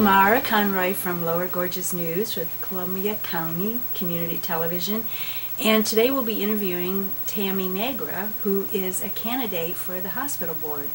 Mara Conroy from Lower Gorges News with Columbia County Community Television, and today we'll be interviewing Tammy MAYGRA, who is a candidate for the hospital board.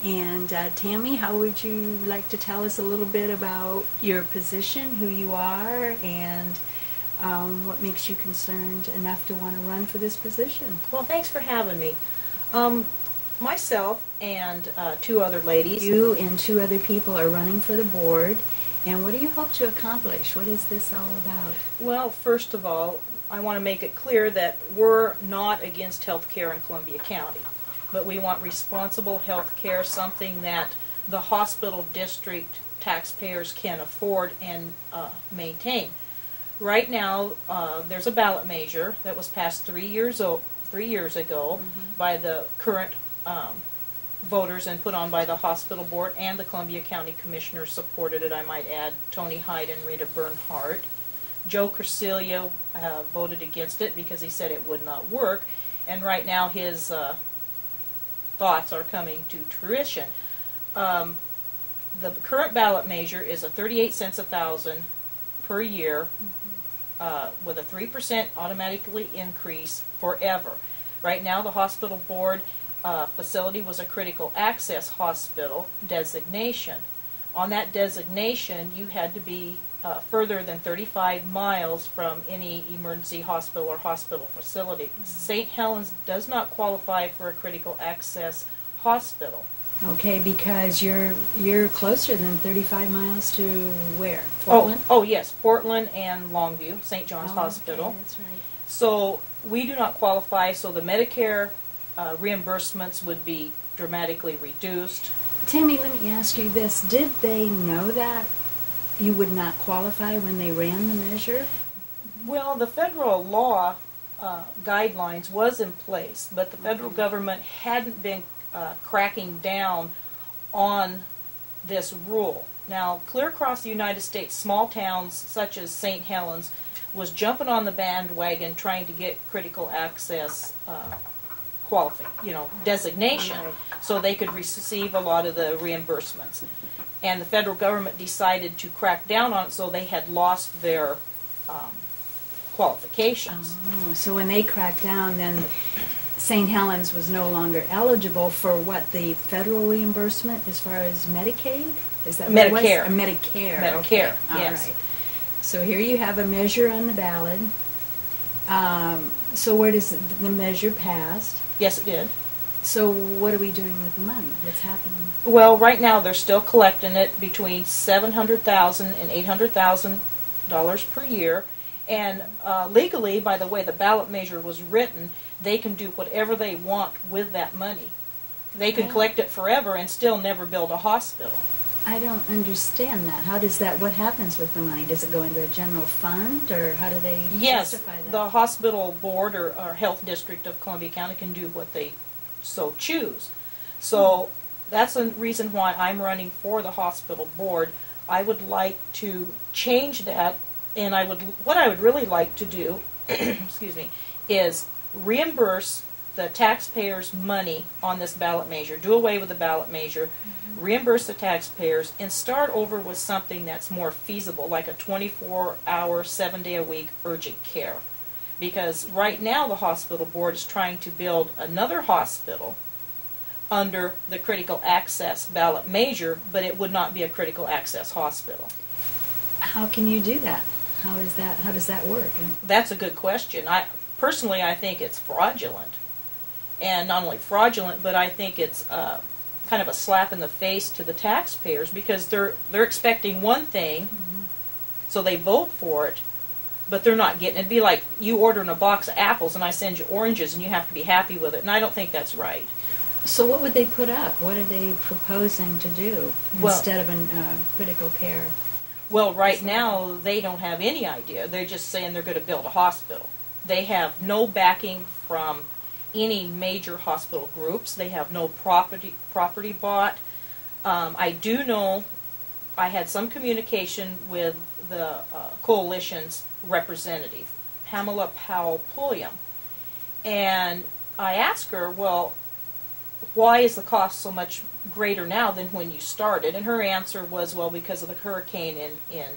And Tammy, how would you like to tell us a little bit about your position, who you are, and what makes you concerned enough to want to run for this position? Well, thanks for having me. Myself and two other ladies. You and two other people are running for the board, and what do you hope to accomplish? What is this all about? Well, first of all, I want to make it clear that we're not against health care in Columbia County, but we want responsible health care, something that the hospital district taxpayers can afford and maintain. Right now, there's a ballot measure that was passed 3 years ago by the current voters and put on by the hospital board, and the Columbia County Commissioners supported it, I might add, Tony Hyde and Rita Bernhardt. Joe Cursillo voted against it because he said it would not work, and right now his thoughts are coming to fruition. The current ballot measure is a 38 cents a thousand per year with a 3% automatically increase forever. Right now the hospital board facility was a critical access hospital designation. On that designation, you had to be further than 35 miles from any emergency hospital or hospital facility. St. Helens does not qualify for a critical access hospital. Okay, because you're closer than 35 miles to where? Portland? Oh yes, Portland and Longview, St. John's Hospital. Okay, that's right. So we do not qualify, so the Medicare reimbursements would be dramatically reduced. Tammy, let me ask you this. Did they know that you would not qualify when they ran the measure? Well, the federal law guidelines was in place, but the federal government hadn't been cracking down on this rule. Now, clear across the United States, small towns such as St. Helens was jumping on the bandwagon trying to get critical access designation, so they could receive a lot of the reimbursements. And the federal government decided to crack down on it, so they had lost their qualifications. Oh, so when they cracked down, then St. Helens was no longer eligible for what, the federal reimbursement as far as Medicaid? Is that what Medicare. it was? Medicare. Medicare, okay. yes. All right. So here you have a measure on the ballot. So where does the measure passed? Yes, it did. So what are we doing with the money? What's happening? Well, right now they're still collecting it between $700,000 and $800,000 per year, and legally, by the way the ballot measure was written, they can do whatever they want with that money. They can collect it forever and still never build a hospital. I don't understand that. How does that? What happens with the money? Does it go into a general fund, or how do they justify that? The hospital board or health district of Columbia County can do what they so choose. So that's the reason why I'm running for the hospital board. I would like to change that, and what I would really like to do, excuse me, is reimburse the taxpayers' money on this ballot measure, do away with the ballot measure, reimburse the taxpayers, and start over with something that's more feasible, like a 24-hour, 7-day-a-week urgent care. Because right now the hospital board is trying to build another hospital under the critical access ballot measure, but it would not be a critical access hospital. How can you do that? How does that work? That's a good question. Personally, I think it's fraudulent. And not only fraudulent, but I think it's kind of a slap in the face to the taxpayers, because they're expecting one thing, so they vote for it, but they're not getting it. It'd be like you ordering a box of apples and I send you oranges and you have to be happy with it, and I don't think that's right. So what would they put up? What are they proposing to do instead of critical care? Well, right now they don't have any idea. They're just saying they're going to build a hospital. They have no backing from any major hospital groups. They have no property bought. I do know I had some communication with the coalition's representative, Pamela Powell-Pulliam, and I asked her, well, why is the cost so much greater now than when you started? And her answer was, well, because of the hurricane in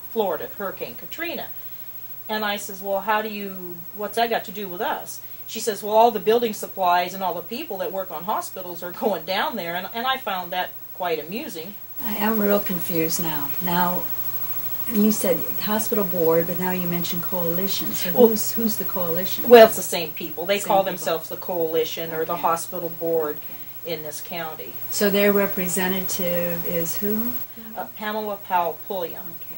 Florida, Hurricane Katrina. And I says, well, what's that got to do with us? She says, well, all the building supplies and all the people that work on hospitals are going down there, and I found that quite amusing. I am real confused now. Now, you said hospital board, but now you mentioned coalition. So who's the coalition? Well, it's the same people. They Same call people. themselves the coalition or the Okay. hospital board in this county. So their representative is who? Pamela Powell-Pulliam. Okay.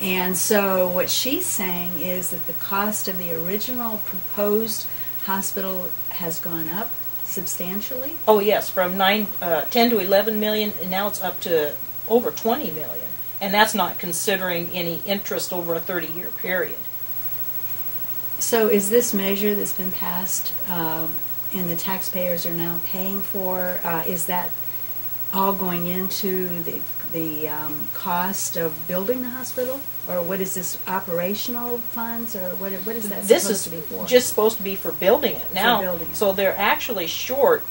And so what she's saying is that the cost of the original proposed hospital has gone up substantially? Oh yes, from 10 to 11 million, and now it's up to over 20 million. And that's not considering any interest over a 30-year period. So is this measure that's been passed and the taxpayers are now paying for, is that all going into the cost of building the hospital? Or what is this, operational funds, or what is that supposed to be for? This is just supposed to be for building it now. For building it. So they're actually short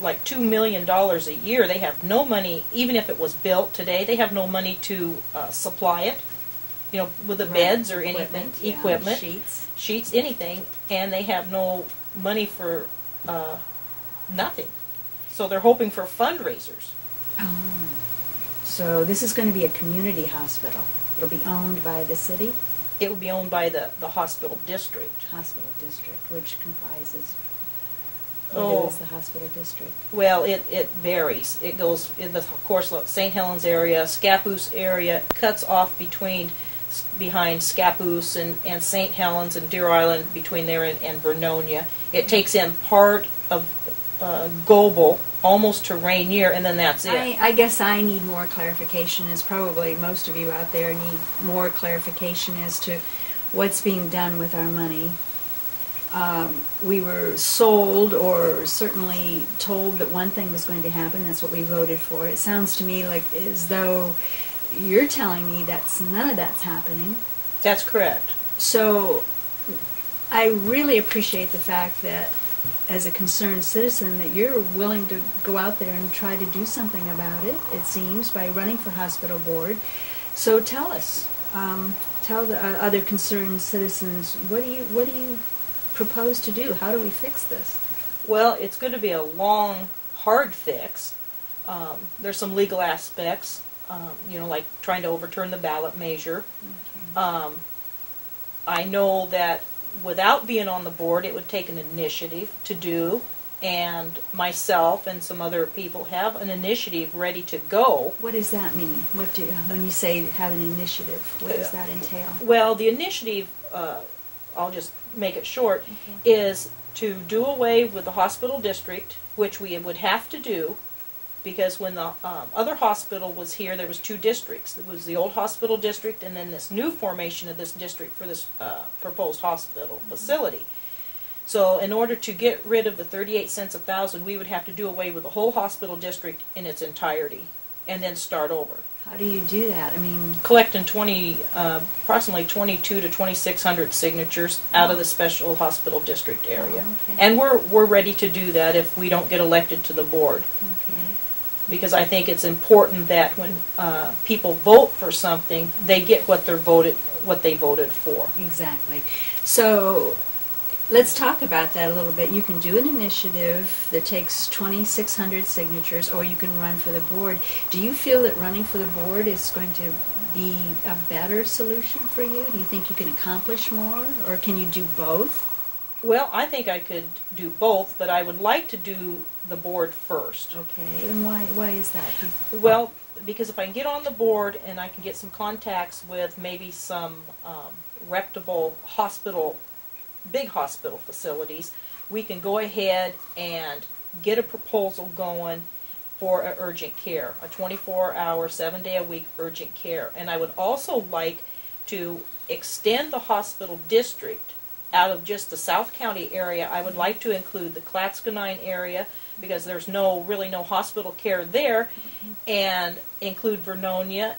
like $2 million a year. They have no money, even if it was built today, they have no money to supply it, with the Right. beds or anything, equipment, sheets, anything, and they have no money for nothing. So they're hoping for fundraisers. Oh. So this is going to be a community hospital. It'll be owned by the city? It would be owned by the hospital district. Hospital district, which comprises, Oh. what is the hospital district? Well, it varies. It goes in the, of course, St. Helens area, Scappoose area, cuts off behind Scappoose and St. Helens and Deer Island, between there and Vernonia. It takes in part of Goebel, almost to Rainier, and then that's it. I guess I need more clarification, as probably most of you out there need more clarification as to what's being done with our money. We were sold, or certainly told, that one thing was going to happen. That's what we voted for. It sounds to me like as though you're telling me none of that's happening. That's correct. So I really appreciate the fact that, as a concerned citizen, that you're willing to go out there and try to do something about it, it seems, by running for hospital board. So tell us, tell the other concerned citizens, what do you propose to do? How do we fix this? Well, it's going to be a long, hard fix. There's some legal aspects, like trying to overturn the ballot measure. Okay. I know that without being on the board, it would take an initiative to do, and myself and some other people have an initiative ready to go. What does that mean? When you say have an initiative, what does that entail? Well, the initiative, I'll just make it short, Okay. is to do away with the hospital district, which we would have to do, because when the other hospital was here, there was two districts. There was the old hospital district, and then this new formation of this district for this proposed hospital facility. So in order to get rid of the 38 cents a thousand, we would have to do away with the whole hospital district in its entirety, and then start over. How do you do that? I mean, Collecting approximately 2,200 to 2,600 signatures out of the special hospital district area. Oh, okay. And we're ready to do that if we don't get elected to the board. okay. Because I think it's important that when people vote for something, they get what they voted for. Exactly. So let's talk about that a little bit. You can do an initiative that takes 2,600 signatures, or you can run for the board. Do you feel that running for the board is going to be a better solution for you? Do you think you can accomplish more, or can you do both? Well, I think I could do both, but I would like to do the board first. Okay, and why is that? Well, because if I can get on the board and I can get some contacts with maybe some reputable big hospital facilities, we can go ahead and get a proposal going for a urgent care, a 24-hour, 7-day-a-week urgent care. And I would also like to extend the hospital district out of just the South County area. I would like to include the Clatskanie area, because there's really no hospital care there, and include Vernonia